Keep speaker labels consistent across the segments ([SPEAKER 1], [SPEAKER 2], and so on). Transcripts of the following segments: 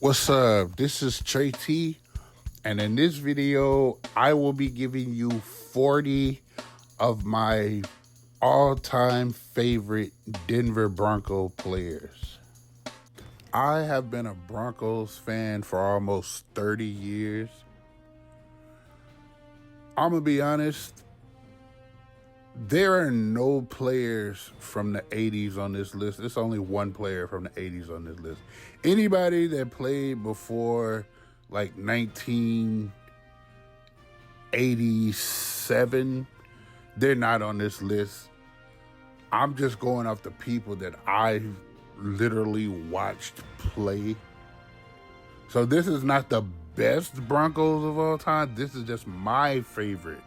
[SPEAKER 1] What's up? This is Trey T, and in this video, I will be giving you 40 of my all-time favorite Denver Bronco players. I have been a Broncos fan for almost 30 years. I'm gonna be honest, there are no players from the 80s on this list. There's only one player from the 80s on this list. Anybody that played before like 1987, they're not on this list. I'm just going off the people that I literally watched play. So this is not the best Broncos of all time. This is just my favorite.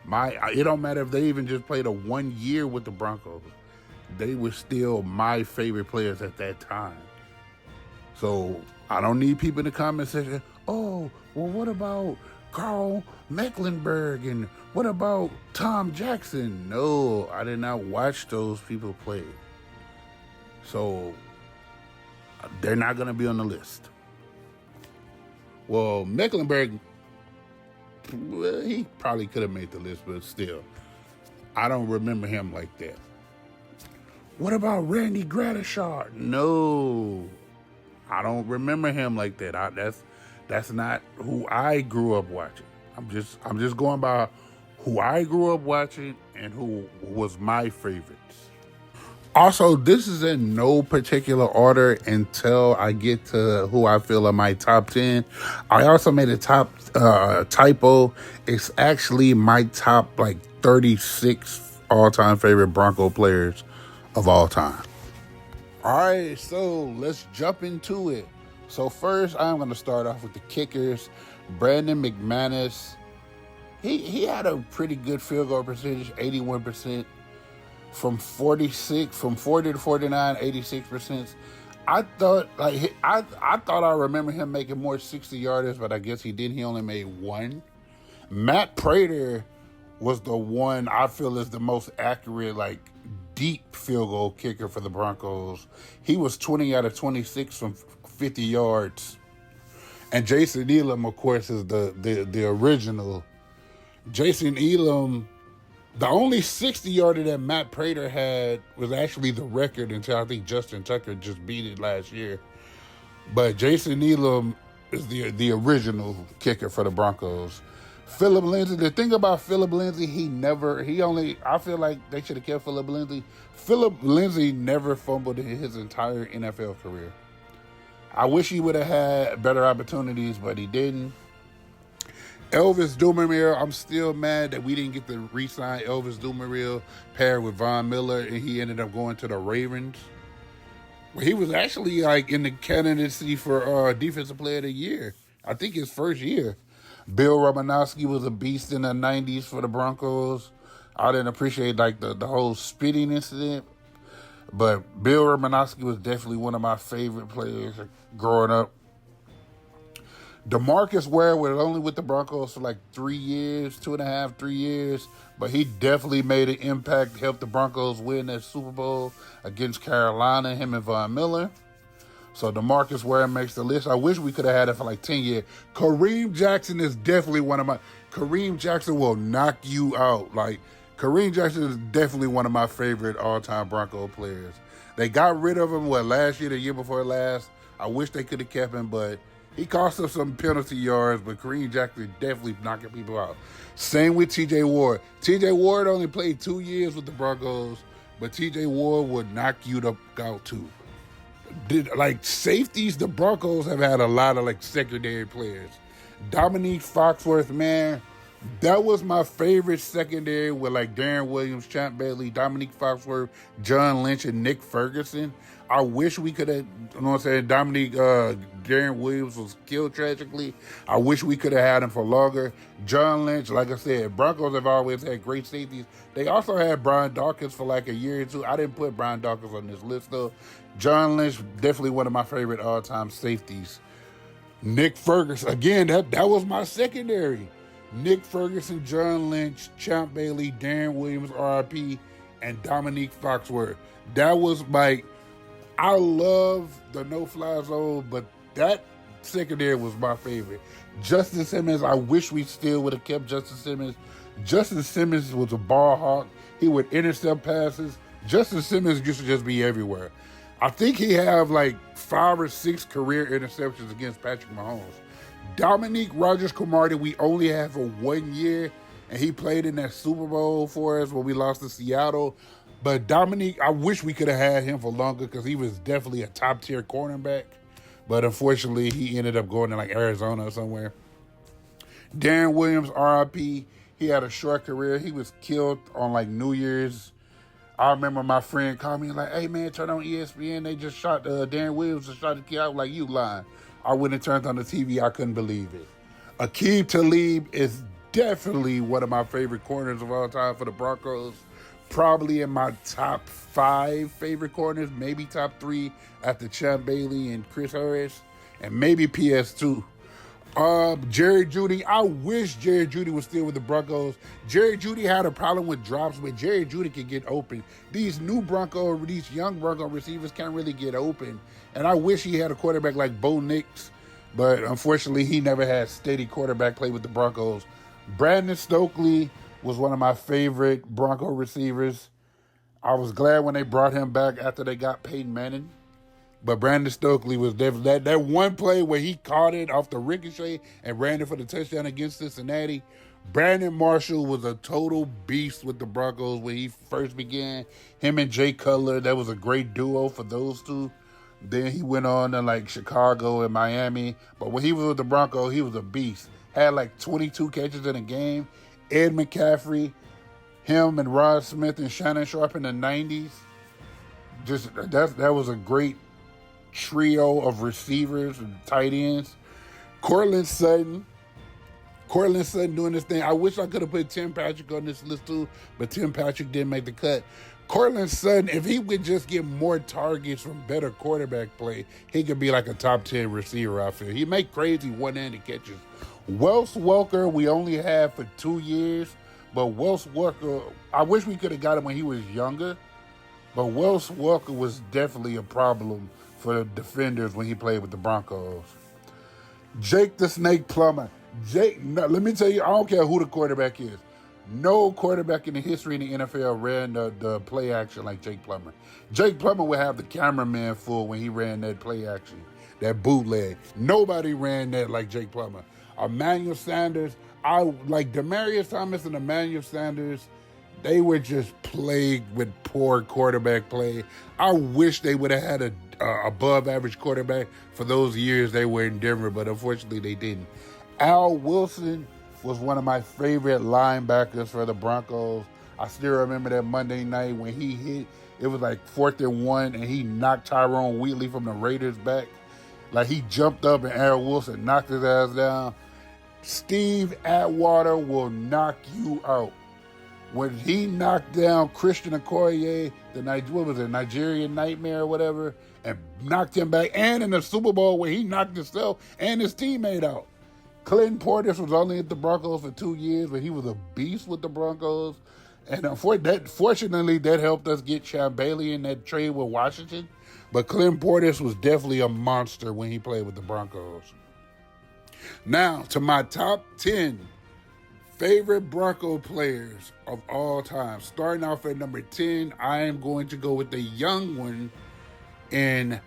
[SPEAKER 1] It don't matter if they even just played a 1 year with the Broncos. They were still my favorite players at that time. So I don't need people in the comment section, oh, well, what about Carl Mecklenburg and what about Tom Jackson? No, I did not watch those people play. So they're not going to be on the list. Well, Mecklenburg, well, he probably could have made the list, but still, I don't remember him like that. What about Randy Gradishar? No, I don't remember him like that. That's not who I grew up watching. I'm just going by who I grew up watching and who was my favorites. Also, this is in no particular order until I get to who I feel are my top 10. I also made a typo. It's actually my top 36 all-time favorite Bronco players of all time. All right, so let's jump into it. So first, I'm going to start off with the kickers. Brandon McManus, he had a pretty good field goal percentage, 81%. From 40 to 49, 86%. I thought I remember him making more 60-yarders, but I guess he didn't. He only made one. Matt Prater was the one I feel is the most accurate, deep field goal kicker for the Broncos. He was 20 out of 26 from 50 yards. And Jason Elam, of course, is the original. Jason Elam, the only 60-yarder that Matt Prater had was actually the record until I think Justin Tucker just beat it last year. But Jason Elam is the original kicker for the Broncos. Philip Lindsay, the thing about Philip Lindsay, I feel like they should have kept Philip Lindsay. Philip Lindsay never fumbled in his entire NFL career. I wish he would have had better opportunities, but he didn't. Elvis Dumervil, I'm still mad that we didn't get to re-sign Elvis Dumervil paired with Von Miller, and he ended up going to the Ravens. He was actually in the candidacy for Defensive Player of the Year. I think his first year. Bill Romanowski was a beast in the 90s for the Broncos. I didn't appreciate the whole spitting incident, but Bill Romanowski was definitely one of my favorite players growing up. DeMarcus Ware was only with the Broncos for 3 years, 2.5, 3 years, but he definitely made an impact, helped the Broncos win that Super Bowl against Carolina, him and Von Miller. So DeMarcus Ware makes the list. I wish we could have had it for 10 years. Kareem Jackson is definitely Kareem Jackson will knock you out. Kareem Jackson is definitely one of my favorite all-time Bronco players. They got rid of him, last year, the year before last. I wish they could have kept him, but he cost us some penalty yards, but Kareem Jackson is definitely knocking people out. Same with T.J. Ward. T.J. Ward only played 2 years with the Broncos, but T.J. Ward would knock you out too. Safeties, the Broncos have had a lot of secondary players. Dominique Foxworth, man, that was my favorite secondary with Darren Williams, Champ Bailey, Dominique Foxworth, John Lynch, and Nick Ferguson. I wish we could have, Darren Williams was killed tragically. I wish we could have had him for longer. John Lynch, like I said, Broncos have always had great safeties. They also had Brian Dawkins for a year or two. I didn't put Brian Dawkins on this list, though. John Lynch, definitely one of my favorite all-time safeties. Nick Ferguson, again, that was my secondary. Nick Ferguson, John Lynch, Champ Bailey, Darren Williams, RIP, and Dominique Foxworth. That was I love the no-fly zone, but that secondary was my favorite. Justin Simmons, I wish we still would have kept Justin Simmons. Justin Simmons was a ball hawk. He would intercept passes. Justin Simmons used to just be everywhere. I think he have like 5 or 6 career interceptions against Patrick Mahomes. Dominique Rodgers-Cromartie, we only had for 1 year, and he played in that Super Bowl for us when we lost to Seattle. But Dominique, I wish we could have had him for longer because he was definitely a top-tier cornerback. But unfortunately, he ended up going to like Arizona or somewhere. Darren Williams, RIP, he had a short career. He was killed on like New Year's. I remember my friend called me like, hey, man, turn on ESPN. They just shot Darren Williams and shot the kid. I was like, you lying. I went and turned on the TV. I couldn't believe it. Aqib Talib is definitely one of my favorite corners of all time for the Broncos. Probably in my top 5 favorite corners, maybe top 3 after Champ Bailey and Chris Harris, and maybe PS2. Jerry Jeudy, I wish Jerry Jeudy was still with the Broncos. Jerry Jeudy had a problem with drops, but Jerry Jeudy can get open. These young Bronco receivers can't really get open. And I wish he had a quarterback like Bo Nix, but unfortunately he never had steady quarterback play with the Broncos. Brandon Stokely was one of my favorite Bronco receivers. I was glad when they brought him back after they got Peyton Manning. But Brandon Stokely was definitely that one play where he caught it off the ricochet and ran it for the touchdown against Cincinnati. Brandon Marshall was a total beast with the Broncos when he first began. Him and Jay Cutler, that was a great duo for those two. Then he went on to like Chicago and Miami. But when he was with the Broncos, he was a beast. Had like 22 catches in a game. Ed McCaffrey, him and Rod Smith and Shannon Sharp in the 90s. That was a great trio of receivers and tight ends. Cortland Sutton doing this thing. I wish I could have put Tim Patrick on this list too, but Tim Patrick didn't make the cut. Cortland Sutton, if he would just get more targets from better quarterback play, he could be like a top 10 receiver, I feel. He make crazy one-handed catches. Wes Welker, we only had for 2 years, but Wes Welker, I wish we could have got him when he was younger, but Wes Welker was definitely a problem for the defenders when he played with the Broncos. Jake the Snake Plummer. Let me tell you, I don't care who the quarterback is. No quarterback in the history of the NFL ran the play action like Jake Plummer. Jake Plummer would have the cameraman full when he ran that play action, that bootleg. Nobody ran that like Jake Plummer. Emmanuel Sanders, I like Demaryius Thomas and Emmanuel Sanders. They were just plagued with poor quarterback play. I wish they would have had a above average quarterback for those years they were in Denver, but unfortunately they didn't. Al Wilson was one of my favorite linebackers for the Broncos. I still remember that Monday night when he hit, it was like 4th and 1, and he knocked Tyrone Wheatley from the Raiders back. Like he jumped up and Al Wilson knocked his ass down. Steve Atwater will knock you out. When he knocked down Christian Okoye, the Nigerian Nightmare or whatever, and knocked him back, and in the Super Bowl where he knocked himself and his teammate out. Clinton Portis was only at the Broncos for 2 years, but he was a beast with the Broncos. And fortunately, that helped us get Champ Bailey in that trade with Washington. But Clinton Portis was definitely a monster when he played with the Broncos. Now, to my top 10 favorite Bronco players of all time. Starting off at number 10, I am going to go with the young one in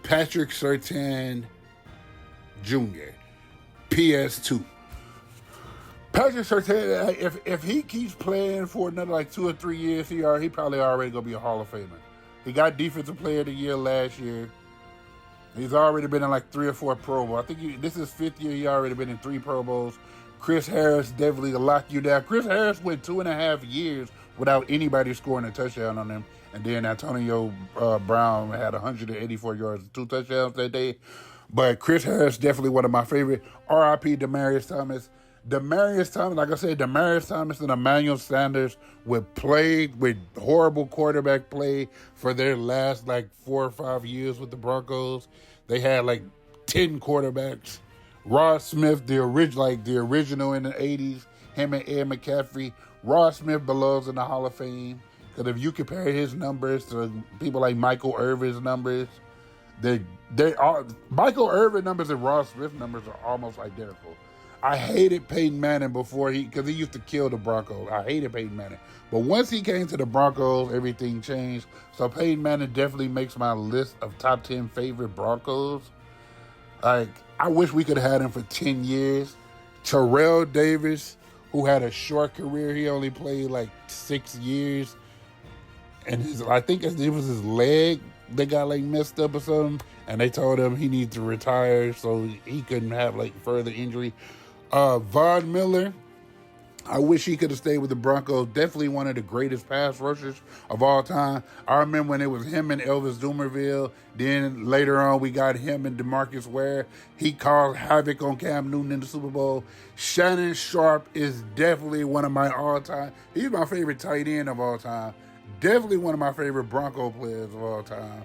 [SPEAKER 1] Patrick Surtain Jr., PS2. Patrick Surtain, if he keeps playing for another like 2 or 3 years, he probably already going to be a Hall of Famer. He got Defensive Player of the Year last year. He's already been in like 3 or 4 Pro Bowls. I think this is his 5th year. He already been in 3 Pro Bowls. Chris Harris definitely to lock you down. Chris Harris went 2.5 years without anybody scoring a touchdown on him. And then Antonio Brown had 184 yards and 2 touchdowns that day. But Chris Harris definitely one of my favorite. R.I.P. Demaryius Thomas. Demaryius Thomas, like I said, Demaryius Thomas and Emmanuel Sanders would play with horrible quarterback play for their last like 4 or 5 years with the Broncos. They had like 10 quarterbacks. Rod Smith, the original in the 80s, him and Ed McCaffrey. Rod Smith belongs in the Hall of Fame. Because if you compare his numbers to people like Michael Irvin's numbers, They are Michael Irvin numbers and Ross Smith numbers are almost identical. I hated Peyton Manning because he used to kill the Broncos. I hated Peyton Manning. But once he came to the Broncos, everything changed. So Peyton Manning definitely makes my list of top 10 favorite Broncos. Like, I wish we could have had him for 10 years. Terrell Davis, who had a short career, he only played like 6 years. And I think it was his leg that got like messed up or something. And they told him he needs to retire so he couldn't have like further injury. Von Miller, I wish he could have stayed with the Broncos. Definitely one of the greatest pass rushers of all time. I remember when it was him and Elvis Dumervil. Then later on, we got him and DeMarcus Ware. He caused havoc on Cam Newton in the Super Bowl. Shannon Sharp is definitely one of my all-time. He's my favorite tight end of all time. Definitely one of my favorite Bronco players of all time.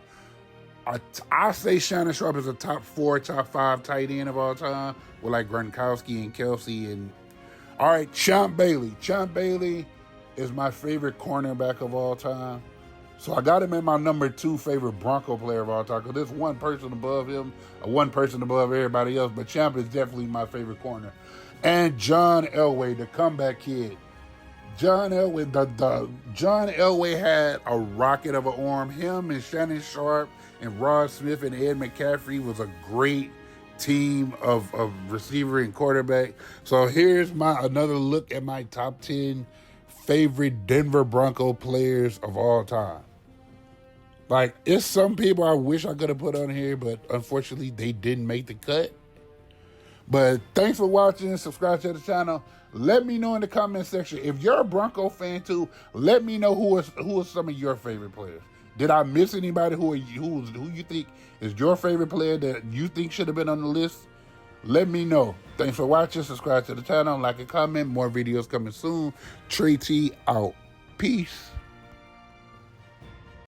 [SPEAKER 1] I say Shannon Sharp is a top 4, top 5 tight end of all time with like Gronkowski and Kelsey. And all right, Champ Bailey. Champ Bailey is my favorite cornerback of all time. So I got him in my number 2 favorite Bronco player of all time because there's one person above him, one person above everybody else. But Champ is definitely my favorite corner. And John Elway, the comeback kid. John Elway, John Elway had a rocket of an arm. Him and Shannon Sharp and Rod Smith and Ed McCaffrey was a great team of receiver and quarterback. So here's another look at my top 10 favorite Denver Bronco players of all time. Like, it's some people I wish I could have put on here, but unfortunately they didn't make the cut. But thanks for watching. Subscribe to the channel. Let me know in the comment section. If you're a Bronco fan too, let me know who are some of your favorite players. Did I miss anybody who you think is your favorite player that you think should have been on the list? Let me know. Thanks for watching. Subscribe to the channel. Like and comment. More videos coming soon. Trey T out. Peace.